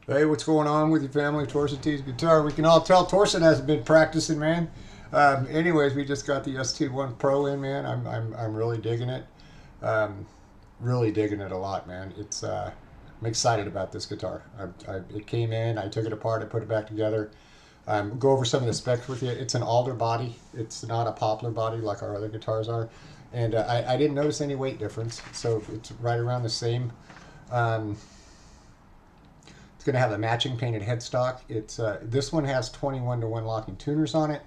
Hey, what's going on with your family? Torsen T's guitar. We can all tell Torsen hasn't been practicing, man. Anyways, we just got the ST1 Pro in, man. I'm really digging it. Really digging it a lot, man. It's I'm excited about this guitar. It came in, I took it apart, I put it back together. Go over some of the specs with you. It's an Alder body. It's not a poplar body like our other guitars are. And I didn't notice any weight difference, so it's right around the same. It's going to have a matching painted headstock. It's this one has 21-to-1 locking tuners on it.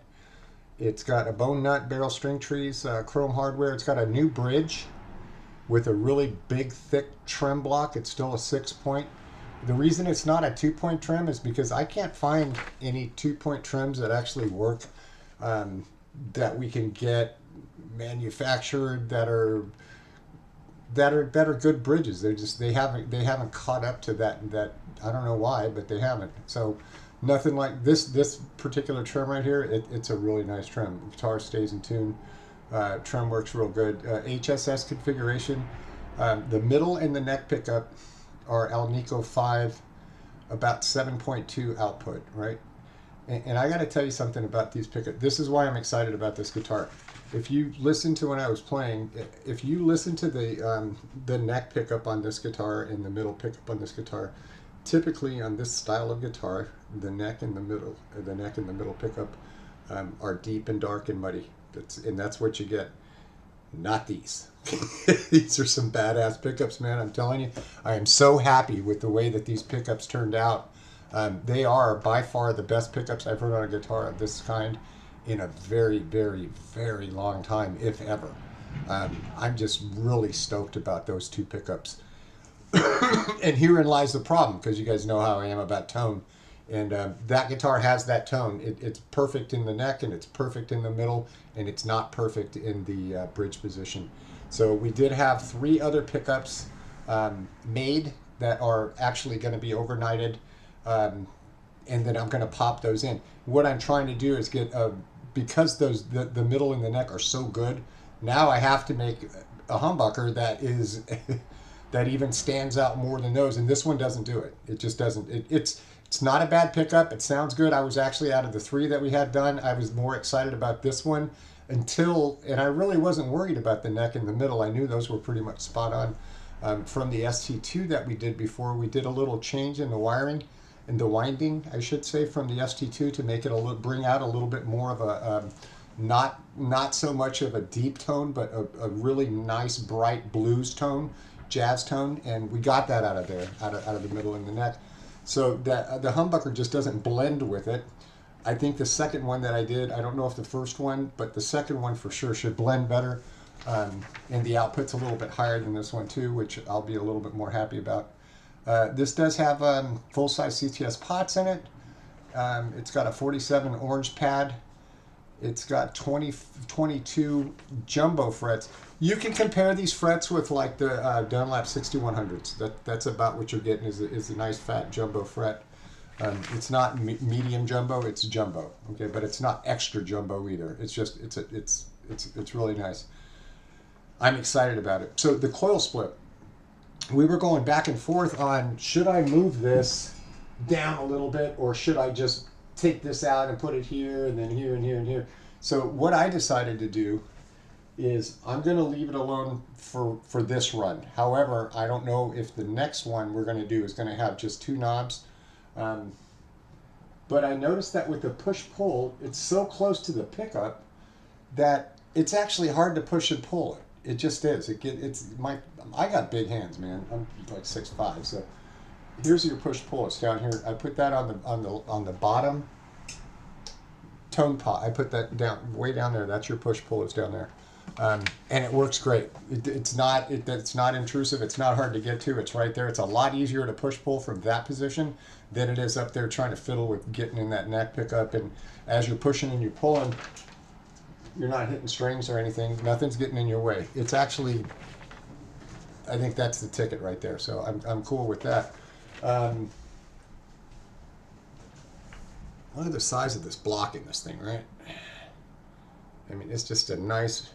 It's got a bone nut, barrel string trees, chrome hardware. It's got a new bridge with a really big, thick trem block. It's still a 6-point. The reason it's not a 2-point trem is because I can't find any 2-point trems that actually work, that we can get manufactured that are good bridges. They haven't caught up to that I don't know why, but they haven't. So nothing like this particular trem right here. It's a really nice trem. The guitar stays in tune. Trem works real good. HSS configuration. The middle and the neck pickup are Alnico V, about 7.2 output, right? And I got to tell you something about these pickups. This is why I'm excited about this guitar. If you listen to when I was playing, if you listen to the neck pickup on this guitar and the middle pickup on this guitar, typically on this style of guitar, the neck and the middle pickup are deep and dark and muddy. That's what you get. Not these. These are some badass pickups, man. I'm telling you, I am so happy with the way that these pickups turned out. They are by far the best pickups I've heard on a guitar of this kind in a very, very, very long time, if ever. I'm just really stoked about those two pickups. And herein lies the problem, because you guys know how I am about tone. And that guitar has that tone. It's perfect in the neck, and it's perfect in the middle, and it's not perfect in the bridge position. So we did have 3 other pickups made that are actually going to be overnighted, and then I'm going to pop those in. What I'm trying to do is get, because the middle and the neck are so good, now I have to make a humbucker that is that even stands out more than those, and this one doesn't do it. It just doesn't. It's not a bad pickup. It sounds good. I was actually, out of the 3 that we had done, I was more excited about this one and I really wasn't worried about the neck and the middle. I knew those were pretty much spot on. From the ST2 that we did before, we did a little change in the wiring, in the winding, I should say, from the ST2 to make it bring out a little bit more of a, not so much of a deep tone, but a really nice bright blues tone, jazz tone, and we got that out of there, out of the middle and the neck. So that the humbucker just doesn't blend with it. I think the second one that I did, I don't know if the first one, but the second one for sure should blend better. And the output's a little bit higher than this one too, which I'll be a little bit more happy about. This does have full-size CTS pots in it. It's got a 47 orange pad. It's got 22 jumbo frets. You can compare these frets with like the Dunlap 6100s. That's about what you're getting, is a nice fat jumbo fret. It's not medium jumbo, it's jumbo. Okay, but it's not extra jumbo either. It's just it's really nice. I'm excited about it. So the coil split, we were going back and forth on, should I move this down a little bit, or should I just take this out and put it here and then here and here and here. So what I decided to do is I'm going to leave it alone for this run. However, I don't know if the next one we're going to do is going to have just 2 knobs. But I noticed that with the push-pull, it's so close to the pickup that it's actually hard to push and pull it. It just is. I got big hands, man. I'm like 6'5", so here's your push-pull. It's down here. I put that on the bottom tone pot. I put that down way down there. That's your push-pull. It's down there. And it works great. It's not intrusive. It's not hard to get to. It's right there. It's a lot easier to push-pull from that position than it is up there trying to fiddle with getting in that neck pickup. And as you're pushing and you're pulling, you're not hitting strings or anything. Nothing's getting in your way. It's actually, I think that's the ticket right there. So I'm cool with that. Look at the size of this block in this thing, right? I mean, it's just a nice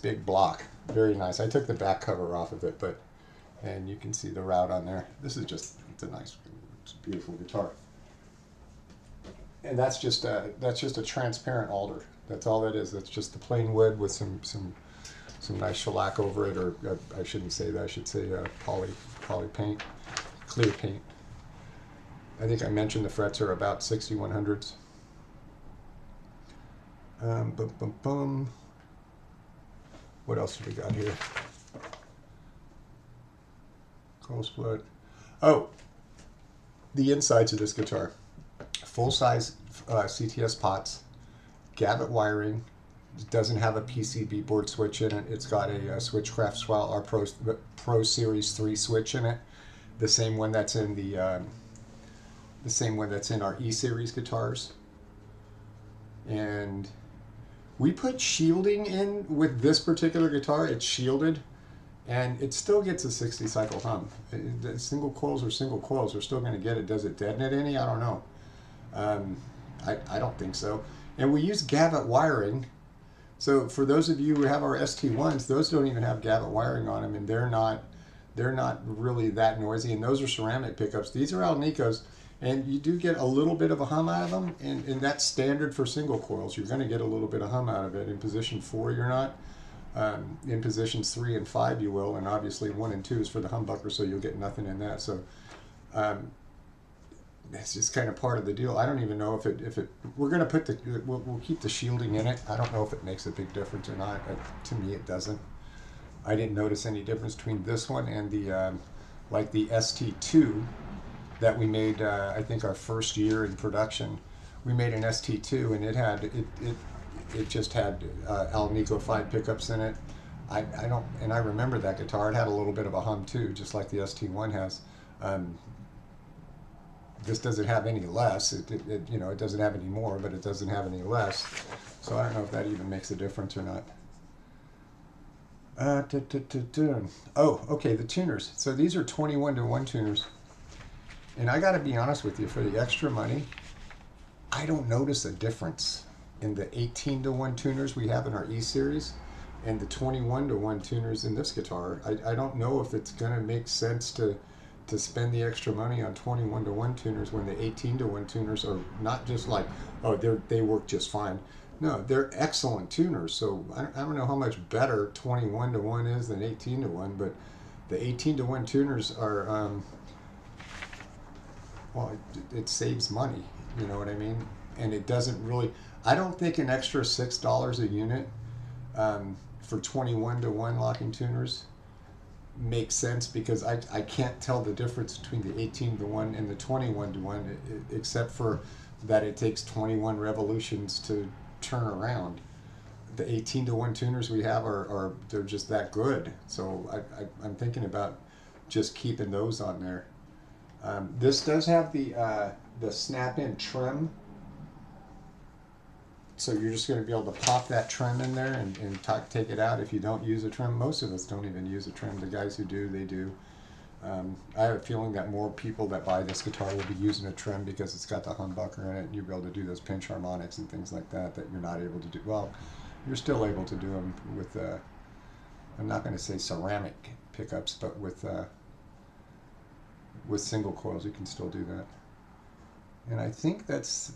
big block. Very nice. I took the back cover off of it, and you can see the route on there. This is just, it's a beautiful guitar. And that's just a transparent Alder. That's all that is. That's just the plain wood with some nice shellac over it, or I shouldn't say that. I should say poly paint, clear paint. I think I mentioned the frets are about 6100s. What else have we got here? Coal split. Oh, the insides of this guitar. Full-size CTS pots, Gavet wiring. It doesn't have a PCB board switch in it. It's got a Switchcraft Swell, our Pro Series 3 switch in it. The same one that's in our E-Series guitars. And we put shielding in with this particular guitar. It's shielded, and it still gets a 60 cycle hum. Single coils are still going to get it. Does it deaden it any? I don't know. I don't think so. And we use Gavet wiring. So for those of you who have our ST1s, those don't even have Gavet wiring on them, and they're not really that noisy. And those are ceramic pickups. These are Alnicos. And you do get a little bit of a hum out of them, and that's standard for single coils. You're going to get a little bit of hum out of it. In position 4, you're not. In positions 3 and 5, you will, and obviously 1 and 2 is for the humbucker, so you'll get nothing in that. So that's just kind of part of the deal. I don't even know if it we're going to we'll keep the shielding in it. I don't know if it makes a big difference or not. To me, it doesn't. I didn't notice any difference between this one and the like the ST2. That we made, I think, our first year in production. We made an ST2, and it just had Alnico V pickups in it. I remember that guitar. It had a little bit of a hum too, just like the ST1 has. This doesn't have any less. It doesn't have any more, but it doesn't have any less. So I don't know if that even makes a difference or not. Oh, okay, the tuners. So these are 21-to-1 tuners. And I got to be honest with you, for the extra money, I don't notice a difference in the 18-to-1 tuners we have in our E-Series and the 21-to-1 tuners in this guitar. I don't know if it's going to make sense to spend the extra money on 21-to-1 tuners when the 18-to-1 tuners are not just like, oh, they work just fine. No, they're excellent tuners. So I don't know how much better 21-to-1 is than 18-to-1, but the 18-to-1 tuners are... well, it saves money, you know what I mean? And it doesn't really, I don't think an extra $6 a unit for 21-to-1 locking tuners makes sense, because I can't tell the difference between the 18-to-1 and the 21-to-1, except for that it takes 21 revolutions to turn around. The 18-to-1 tuners we have they're just that good. So I'm thinking about just keeping those on there. This does have the snap-in Trem, so you're just going to be able to pop that Trem in there and take it out if you don't use a Trem. Most of us don't even use a Trem. The guys who do, they do. I have a feeling that more people that buy this guitar will be using a Trem because it's got the humbucker in it, and you'll be able to do those pinch harmonics and things like that you're not able to do. Well, you're still able to do them with, I'm not going to say ceramic pickups, but with single coils you can still do that. And I think that's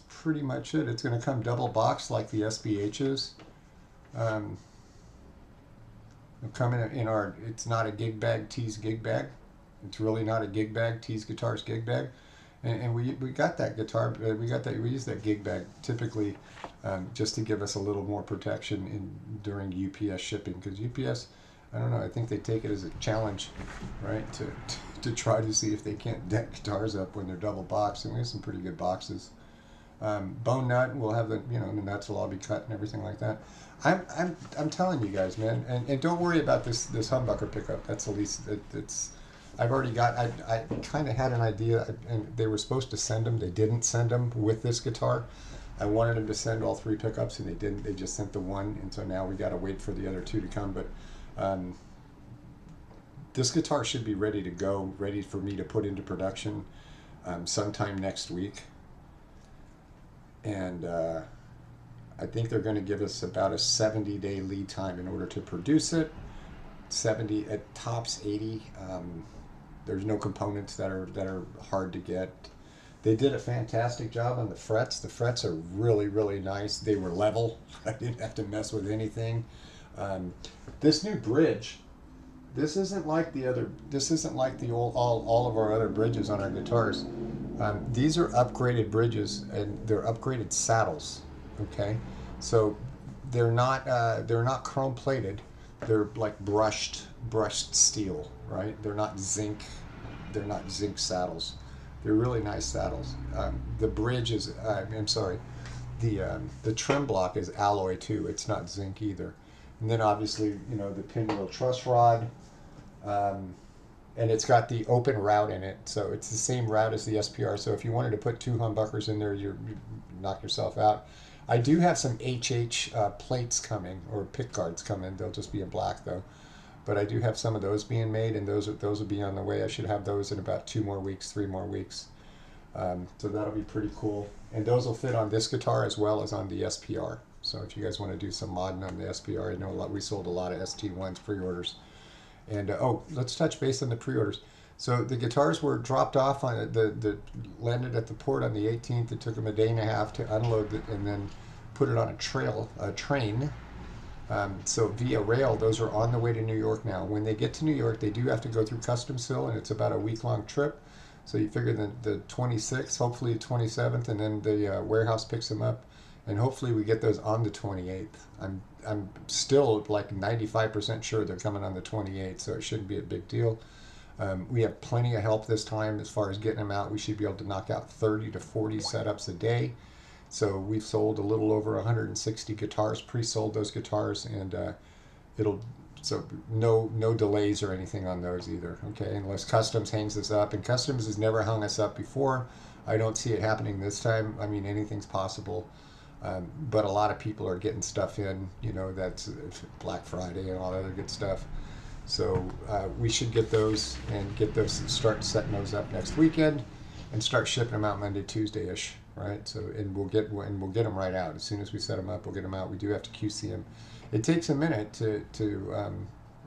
pretty much it. It's going to come double boxed like the SBHs. Um, Coming in our, it's not a gig bag, T's gig bag. It's really not a gig bag, T's Guitars gig bag. And we got that guitar, we use that gig bag typically just to give us a little more protection during UPS shipping, because UPS, I don't know, I think they take it as a challenge, right, to try to see if they can't deck guitars up when they're double boxed, and we have some pretty good boxes. Bone nut, we'll have the nuts will all be cut and everything like that. I'm telling you guys, man, and don't worry about this humbucker pickup. That's the least. It's I've already got. I kind of had an idea, and they were supposed to send them. They didn't send them with this guitar. I wanted them to send all 3 pickups, and they didn't. They just sent the one, and so now we got to wait for the other 2 to come. But this guitar should be ready to go, ready for me to put into production sometime next week. And I think they're going to give us about a 70-day lead time in order to produce it. 70 at tops, 80. There's no components that are hard to get. They did a fantastic job on the frets. The frets are really, really nice. They were level. I didn't have to mess with anything. This new bridge, this isn't like the other. This isn't like the all of our other bridges on our guitars. These are upgraded bridges, and they're upgraded saddles. Okay, so they're not chrome plated. They're like brushed steel, right? They're not zinc saddles. They're really nice saddles. The bridge is, I'm sorry, the trim block is alloy too. It's not zinc either. And then obviously, the pinwheel truss rod, and it's got the open route in it. So it's the same route as the SPR. So if you wanted to put 2 humbuckers in there, you knock yourself out. I do have some HH plates coming, or pick guards coming. They'll just be in black though. But I do have some of those being made, and those will be on the way. I should have those in about 2 more weeks, 3 more weeks. So that'll be pretty cool. And those will fit on this guitar as well as on the SPR. So if you guys want to do some modding on the SPR, I know we sold a lot of ST1s pre-orders. And let's touch base on the pre-orders. So the guitars were dropped off on the landed at the port on the 18th. It took them a day and a half to unload it and then put it on a train. So via rail, those are on the way to New York now. When they get to New York, they do have to go through customs still, and it's about a week-long trip. So you figure the 26th, hopefully the 27th, and then the warehouse picks them up, and hopefully we get those on the 28th. I'm still like 95% sure they're coming on the 28th, so it shouldn't be a big deal. We have plenty of help this time as far as getting them out. We should be able to knock out 30 to 40 setups a day. So we've sold a little over 160 guitars, pre-sold those guitars, and so no delays or anything on those either, okay, unless Customs hangs us up. And Customs has never hung us up before. I don't see it happening this time. I mean, anything's possible. But a lot of people are getting stuff in, that's Black Friday and all that other good stuff. So we should get those and start setting those up next weekend and start shipping them out Monday, Tuesday-ish, right? So we'll get them right out. As soon as we set them up, we'll get them out. We do have to QC them. It takes a minute to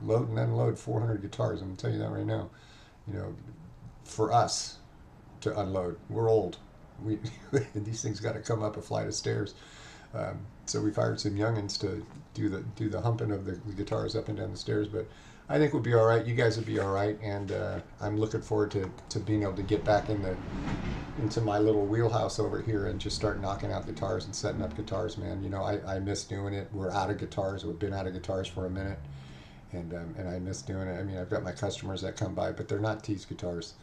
load and unload 400 guitars. I'm gonna tell you that right now. For us to unload, we're old. These things got to come up a flight of stairs. So we've hired some youngins to do the humping of the guitars up and down the stairs. But I think we'll be all right. You guys will be all right, and I'm looking forward to being able to get back into my little wheelhouse over here and just start knocking out guitars and setting up guitars, man. I miss doing it. We're out of guitars. We've been out of guitars for a minute, and I miss doing it. I mean, I've got my customers that come by, but they're not T's guitars,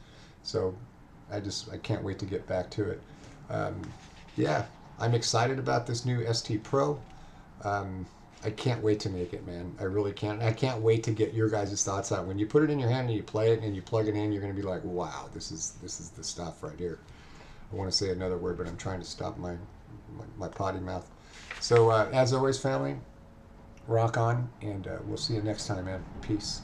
so I can't wait to get back to it. Yeah, I'm excited about this new ST Pro. I can't wait to make it, man. I really can't. I can't wait to get your guys' thoughts on it. When you put it in your hand and you play it and you plug it in, you're going to be like, wow, this is the stuff right here. I want to say another word, but I'm trying to stop my potty mouth. So as always, family, rock on, and we'll see you next time, man. Peace.